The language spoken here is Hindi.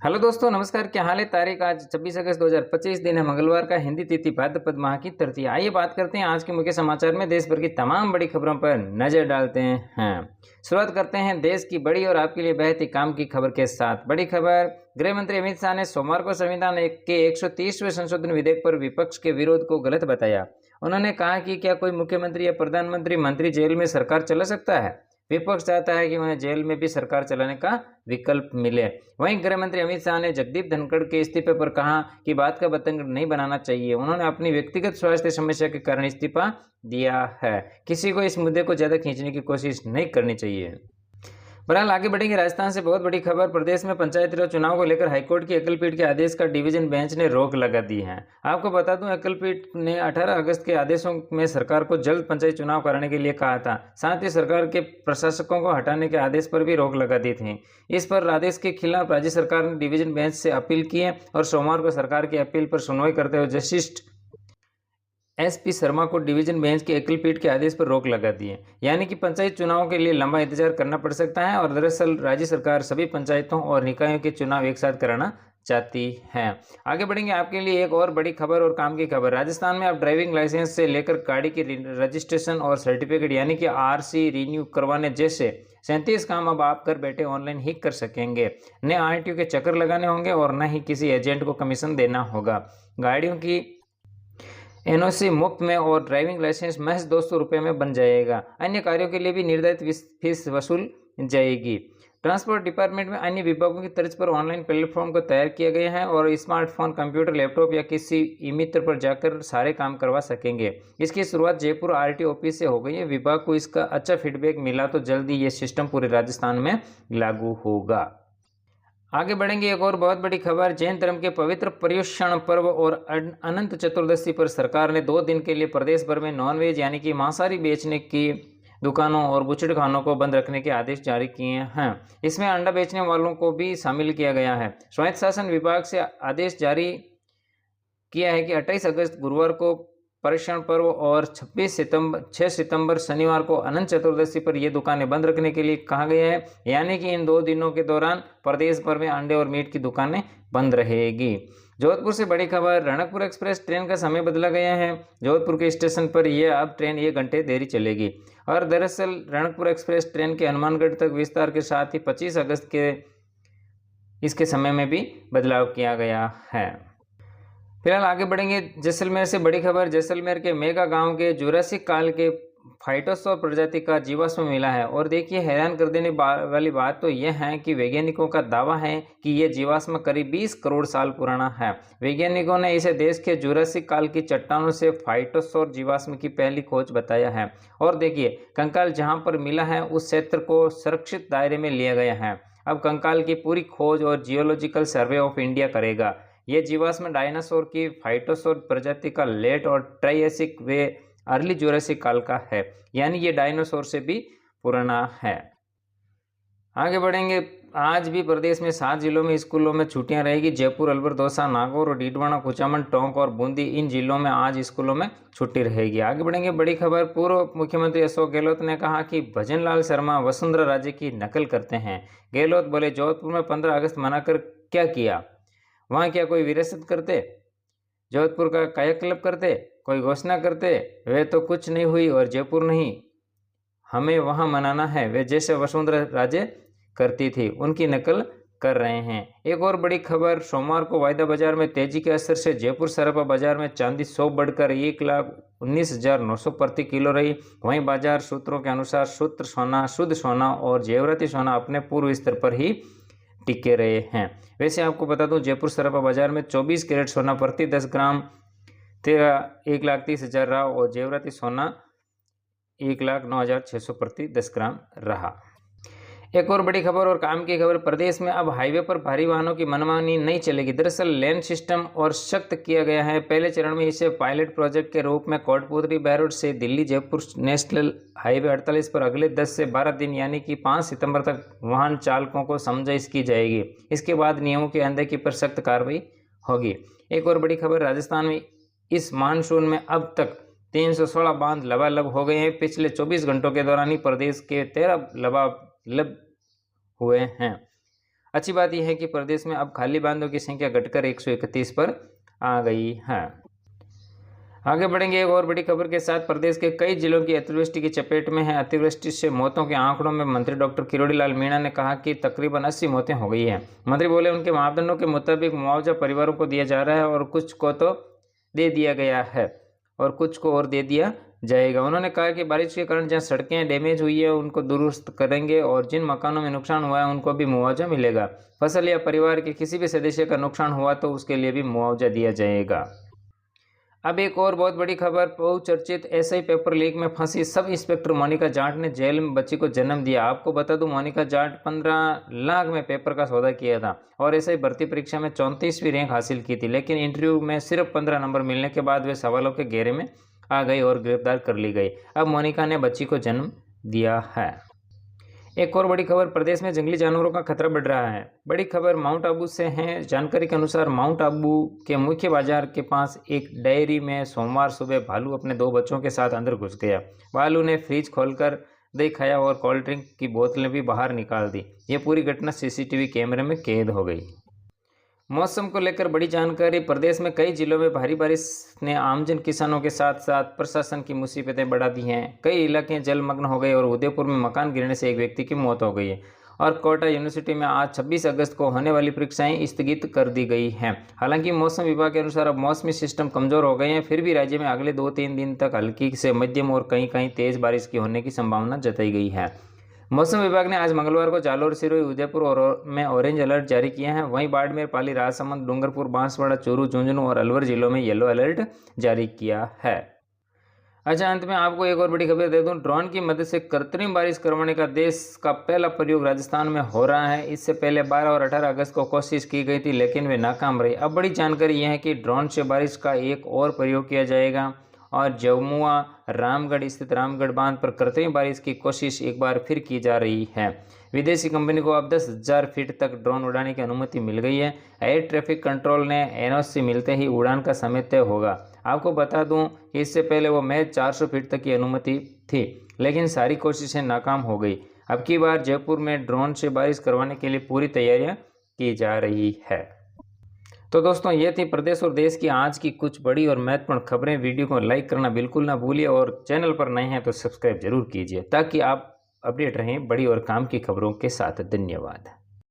हेलो दोस्तों, नमस्कार। क्या हाल है? तारीख आज 26 अगस्त 2025 दिन है मंगलवार का। हिंदी तिथि भाद्रपद माह की तृतीया। आइए बात करते हैं आज के मुख्य समाचार में देश भर की तमाम बड़ी खबरों पर नजर डालते हैं। शुरुआत करते हैं देश की बड़ी और आपके लिए बेहद ही काम की खबर के साथ। बड़ी खबर, गृह मंत्री अमित शाह ने सोमवार को संविधान के 130वें संशोधन विधेयक पर विपक्ष के विरोध को गलत बताया। उन्होंने कहा कि क्या कोई मुख्यमंत्री या प्रधानमंत्री मंत्री जेल में सरकार चला सकता है? विपक्ष चाहता है कि उन्हें जेल में भी सरकार चलाने का विकल्प मिले। वहीं गृह मंत्री अमित शाह ने जगदीप धनखड़ के इस्तीफे पर कहा कि बात का बतंगड़ नहीं बनाना चाहिए। उन्होंने अपनी व्यक्तिगत स्वास्थ्य समस्या के कारण इस्तीफा दिया है। किसी को इस मुद्दे को ज्यादा खींचने की कोशिश नहीं करनी चाहिए। बहरहाल आगे बढ़ेंगे। राजस्थान से बहुत बड़ी खबर, प्रदेश में पंचायती राज चुनाव को लेकर हाईकोर्ट की एकलपीठ के आदेश का डिवीजन बेंच ने रोक लगा दी है। आपको बता दूं, एकलपीठ ने 18 अगस्त के आदेशों में सरकार को जल्द पंचायत चुनाव कराने के लिए कहा था। साथ ही सरकार के प्रशासकों को हटाने के आदेश पर भी रोक लगा दी थी। इस पर आदेश के खिलाफ राज्य सरकार ने डिवीजन बेंच से अपील की है और सोमवार को सरकार की अपील पर सुनवाई करते हुए जस्टिस एसपी शर्मा को डिवीजन बेंच के एकलपीठ के आदेश पर रोक लगा दी है। यानी कि पंचायत चुनावों के लिए लंबा इंतजार करना पड़ सकता है। और दरअसल राज्य सरकार सभी पंचायतों और निकायों के चुनाव एक साथ कराना चाहती है। आगे बढ़ेंगे। आपके लिए एक और बड़ी खबर और काम की खबर, राजस्थान में अब ड्राइविंग लाइसेंस से लेकर गाड़ी की रजिस्ट्रेशन और सर्टिफिकेट यानी कि आरसी रिन्यू करवाने जैसे 37 काम अब आप घर बैठे ऑनलाइन ही कर सकेंगे। न आरटीओ के चक्कर लगाने होंगे और न ही किसी एजेंट को कमीशन देना होगा। गाड़ियों की एनओसी मुफ्त में और ड्राइविंग लाइसेंस महज 200 रुपये में बन जाएगा। अन्य कार्यों के लिए भी निर्धारित फीस वसूल जाएगी। ट्रांसपोर्ट डिपार्टमेंट में अन्य विभागों की तर्ज पर ऑनलाइन प्लेटफॉर्म को तैयार किया गया है और स्मार्टफोन, कंप्यूटर, लैपटॉप या किसी ई मित्र पर जाकर सारे काम करवा सकेंगे। इसकी शुरुआत जयपुर आरटीओ ऑफिस से हो गई है। विभाग को इसका अच्छा फीडबैक मिला तो जल्दी ये सिस्टम पूरे राजस्थान में लागू होगा। आगे बढ़ेंगे। एक और बहुत बड़ी खबर, जैन धर्म के पवित्र पर्युषण पर्व और अनंत चतुर्दशी पर सरकार ने 2 दिन के लिए प्रदेश भर में नॉनवेज यानी कि मांसाहारी बेचने की दुकानों और बुचड़ खानों को बंद रखने के आदेश जारी किए हैं। इसमें अंडा बेचने वालों को भी शामिल किया गया है। स्वायत्त शासन विभाग से आदेश जारी किया है कि 28 अगस्त गुरुवार को पर्युषण पर्व और 6 सितंबर शनिवार को अनंत चतुर्दशी पर ये दुकानें बंद रखने के लिए कहा गया है। यानी कि इन 2 दिनों के दौरान प्रदेश भर में अंडे और मीट की दुकानें बंद रहेगी। जोधपुर से बड़ी खबर, रणकपुर एक्सप्रेस ट्रेन का समय बदला गया है। जोधपुर के स्टेशन पर यह अब ट्रेन 1 घंटे देरी चलेगी। और दरअसल रणकपुर एक्सप्रेस ट्रेन के हनुमानगढ़ तक विस्तार के साथ ही 25 अगस्त के इसके समय में भी बदलाव किया गया है। फिलहाल आगे बढ़ेंगे। जैसलमेर से बड़ी खबर, जैसलमेर के मेगा गांव के जुरासिक काल के फाइटोसौर प्रजाति का जीवाश्म मिला है। और देखिए, हैरान कर देने वाली बात तो यह है कि वैज्ञानिकों का दावा है कि यह जीवाश्म करीब 20 करोड़ साल पुराना है। वैज्ञानिकों ने इसे देश के जुरासिक काल की चट्टानों से फाइटोसौर जीवाश्म की पहली खोज बताया है। और देखिए, कंकाल जहां पर मिला है उस क्षेत्र को सुरक्षित दायरे में लिया गया है। अब कंकाल की पूरी खोज और जियोलॉजिकल सर्वे ऑफ इंडिया करेगा। यह जीवाश्म डायनासोर की फाइटोसौर प्रजाति का लेट और ट्राइएसिक वे अर्ली जुरासिक काल का है। यानी ये डायनासोर से भी पुराना है। आगे बढ़ेंगे। आज भी प्रदेश में 7 जिलों में स्कूलों में छुट्टियां रहेगी। जयपुर, अलवर, दौसा, नागौर और डीडवाना, कुचामन, टोंक और बूंदी, इन जिलों में आज स्कूलों में छुट्टी रहेगी। आगे बढ़ेंगे। बड़ी खबर, पूर्व मुख्यमंत्री अशोक गहलोत ने कहा कि भजन लाल शर्मा वसुंधरा राजे की नकल करते हैं। गहलोत बोले, जोधपुर में 15 अगस्त मनाकर क्या किया? वहाँ क्या कोई विरासत करते? जोधपुर का कायाकल्प करते? कोई घोषणा करते? वे तो कुछ नहीं हुई और जयपुर नहीं हमें वहाँ मनाना है। वे जैसे वसुंधरा राजे करती थी उनकी नकल कर रहे हैं। एक और बड़ी खबर, सोमवार को वायदा बाजार में तेजी के असर से जयपुर सराफा बाजार में चांदी 100 बढ़कर 1,19,900 प्रति किलो रही। वहीं बाजार सूत्रों के अनुसार शुद्ध सोना और जेवराती सोना अपने पूर्व स्तर पर ही टिके रहे हैं। वैसे आपको बता दूं, जयपुर सराफा बाजार में 24 कैरेट सोना प्रति 10 ग्राम 1,30,000 रहा और जेवराती सोना 1,09,600 प्रति 10 ग्राम रहा। एक और बड़ी खबर और काम की खबर, प्रदेश में अब हाईवे पर भारी वाहनों की मनमानी नहीं चलेगी। दरअसल लेन सिस्टम और सख्त किया गया है। पहले चरण में इसे पायलट प्रोजेक्ट के रूप में कोटपुतली बैरोड से दिल्ली जयपुर नेशनल हाईवे 48 पर अगले 10 से 12 दिन यानी कि 5 सितंबर तक वाहन चालकों को समझाइश की जाएगी। इसके बाद नियमों की अनदेखी पर सख्त कार्रवाई होगी। एक और बड़ी खबर, राजस्थान में इस मानसून में अब तक 316 बांध लबालब हो गए हैं। पिछले 24 घंटों के दौरान ही प्रदेश के 13 लबालब हुए हैं। अच्छी बात यह है कि प्रदेश में अब खाली बांधों की संख्या घटकर 131 पर आ गई है। आगे बढ़ेंगे एक और बड़ी खबर के साथ। प्रदेश के कई जिलों की अतिवृष्टि की चपेट में है। अतिवृष्टि से मौतों के आंकड़ों में मंत्री डॉक्टर किरोड़ी लाल मीणा ने कहा कि तकरीबन 80 मौतें हो गई हैं। मंत्री बोले उनके मापदंडों के मुताबिक मुआवजा परिवारों को दिया जा रहा है और कुछ को तो दे दिया गया है और कुछ को और दे दिया जाएगा। उन्होंने कहा कि बारिश के कारण जहाँ सड़कें डैमेज हुई है उनको दुरुस्त करेंगे और जिन मकानों में नुकसान हुआ है उनको भी मुआवजा मिलेगा। फसल या परिवार के किसी भी सदस्य का नुकसान हुआ तो उसके लिए भी मुआवजा दिया जाएगा। अब एक और बहुत बड़ी खबर। बहुचर्चित एसआई पेपर लीक में फंसी सब इंस्पेक्टर मोनिका जाट ने जेल में बच्ची को जन्म दिया। आपको बता दूं, मोनिका जाट 15 लाख में पेपर का सौदा किया था और एसआई भर्ती परीक्षा में 34वीं रैंक हासिल की थी, लेकिन इंटरव्यू में सिर्फ 15 नंबर मिलने के बाद वे सवालों के घेरे में आ गई और गिरफ्तार कर ली गई। अब मोनिका ने बच्ची को जन्म दिया है। एक और बड़ी खबर। प्रदेश में जंगली जानवरों का खतरा बढ़ रहा है। बड़ी खबर माउंट आबू से है। जानकारी के अनुसार माउंट आबू के मुख्य बाजार के पास एक डेयरी में सोमवार सुबह भालू अपने 2 बच्चों के साथ अंदर घुस गया। भालू ने फ्रिज खोलकर दही खाया और कोल्ड ड्रिंक की बोतलें भी बाहर निकाल दी। यह पूरी घटना सीसीटीवी कैमरे में कैद हो गई। मौसम को लेकर बड़ी जानकारी। प्रदेश में कई जिलों में भारी बारिश ने आमजन किसानों के साथ साथ प्रशासन की मुसीबतें बढ़ा दी हैं। कई इलाके जलमग्न हो गए और उदयपुर में मकान गिरने से एक व्यक्ति की मौत हो गई है और कोटा यूनिवर्सिटी में आज 26 अगस्त को होने वाली परीक्षाएं स्थगित कर दी गई हैं। हालांकि मौसम विभाग के अनुसार अब मौसमी सिस्टम कमजोर हो गए हैं, फिर भी राज्य में अगले 2-3 दिन तक हल्की से मध्यम और कहीं कहीं तेज बारिश की होने की संभावना जताई गई है। मौसम विभाग ने आज मंगलवार को जालोर, सिरोही, उदयपुर में ऑरेंज अलर्ट जारी किए हैं। वहीं बाड़मेर, पाली, राजसमंद, डूंगरपुर, बांसवाड़ा, चूरू, झुंझुनू और अलवर जिलों में येलो अलर्ट जारी किया है। अच्छा, अंत में आपको एक और बड़ी खबर दे दूं। ड्रोन की मदद से कृत्रिम बारिश करवाने का देश का पहला प्रयोग राजस्थान में हो रहा है। इससे पहले 12 और 18 अगस्त को कोशिश की गई थी, लेकिन वे नाकाम रही। अब बड़ी जानकारी यह है कि ड्रोन से बारिश का एक और प्रयोग किया जाएगा और जमुआ रामगढ़ स्थित रामगढ़ बांध पर कृत्रिम बारिश की कोशिश एक बार फिर की जा रही है। विदेशी कंपनी को अब 10,000 फीट तक ड्रोन उड़ाने की अनुमति मिल गई है। एयर ट्रैफिक कंट्रोल ने एनओसी मिलते ही उड़ान का समय तय होगा। आपको बता दूं कि इससे पहले वो महज 400 फीट तक की अनुमति थी, लेकिन सारी कोशिशें नाकाम हो गई। अब की बार जयपुर में ड्रोन से बारिश करवाने के लिए पूरी तैयारियां की जा रही है। तो दोस्तों, ये थी प्रदेश और देश की आज की कुछ बड़ी और महत्वपूर्ण खबरें। वीडियो को लाइक करना बिल्कुल ना भूलिए और चैनल पर नए हैं तो सब्सक्राइब जरूर कीजिए ताकि आप अपडेट रहें बड़ी और काम की खबरों के साथ। धन्यवाद।